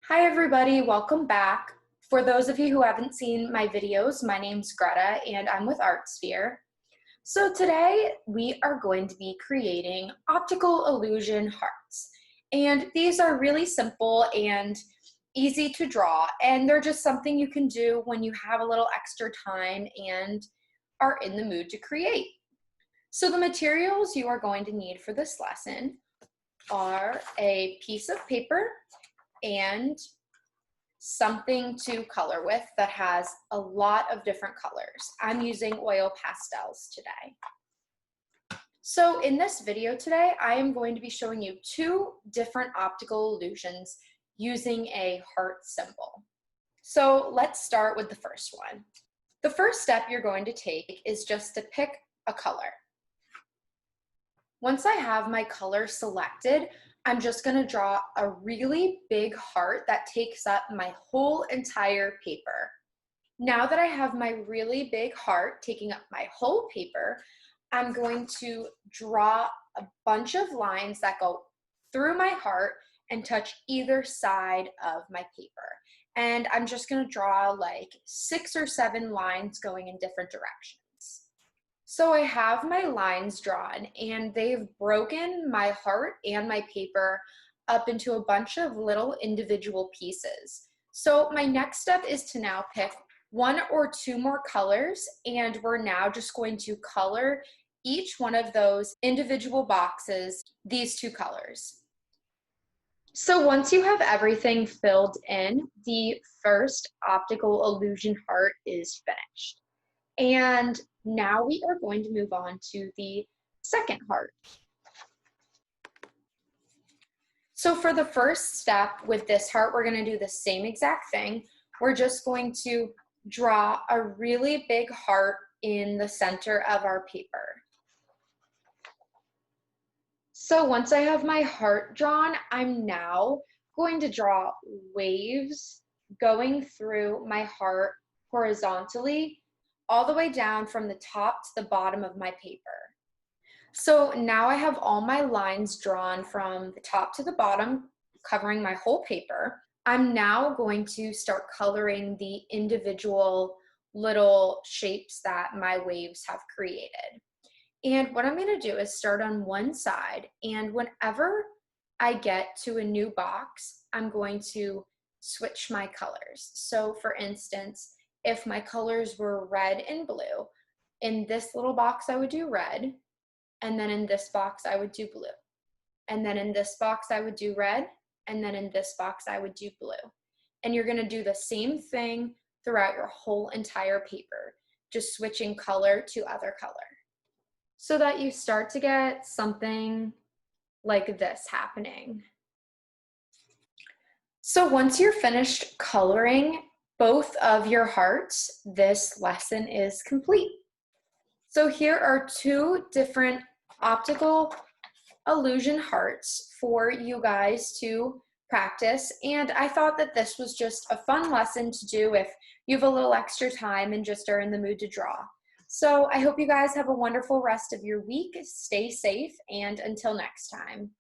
Hi everybody, welcome back. For those of you who haven't seen my videos, my name's Greta and I'm with ArtSphere. So today we are going to be creating optical illusion hearts. And these are really simple and easy to draw, and they're just something you can do when you have a little extra time and are in the mood to create. So the materials you are going to need for this lesson are a piece of paper and something to color with that has a lot of different colors. I'm using oil pastels today. So in this video today, I am going to be showing you two different optical illusions using a heart symbol. So let's start with the first one. The first step you're going to take is just to pick a color. Once I have my color selected, I'm just going to draw a really big heart that takes up my whole entire paper. Now that I have my really big heart taking up my whole paper, I'm going to draw a bunch of lines that go through my heart and touch either side of my paper. And I'm just going to draw like 6 or 7 lines going in different directions. So I have my lines drawn and they've broken my heart and my paper up into a bunch of little individual pieces. So my next step is to now pick 1 or 2 more colors, and we're now just going to color each one of those individual boxes these 2 colors. So once you have everything filled in, the first optical illusion heart is finished. And now we are going to move on to the second heart. So for the first step with this heart, we're going to do the same exact thing. We're just going to draw a really big heart in the center of our paper. So once I have my heart drawn, I'm now going to draw waves going through my heart horizontally, all the way down from the top to the bottom of my paper. So now I have all my lines drawn from the top to the bottom, covering my whole paper. I'm now going to start coloring the individual little shapes that my waves have created. And what I'm going to do is start on one side, and whenever I get to a new box, I'm going to switch my colors. So for instance, if my colors were red and blue, in this little box I would do red, and then in this box I would do blue. And then in this box I would do red, and then in this box I would do blue. And you're gonna do the same thing throughout your whole entire paper, just switching color to other color, so that you start to get something like this happening. So once you're finished coloring both of your hearts, this lesson is complete. So here are 2 different optical illusion hearts for you guys to practice, and I thought that this was just a fun lesson to do if you have a little extra time and just are in the mood to draw. So I hope you guys have a wonderful rest of your week. Stay safe, and until next time.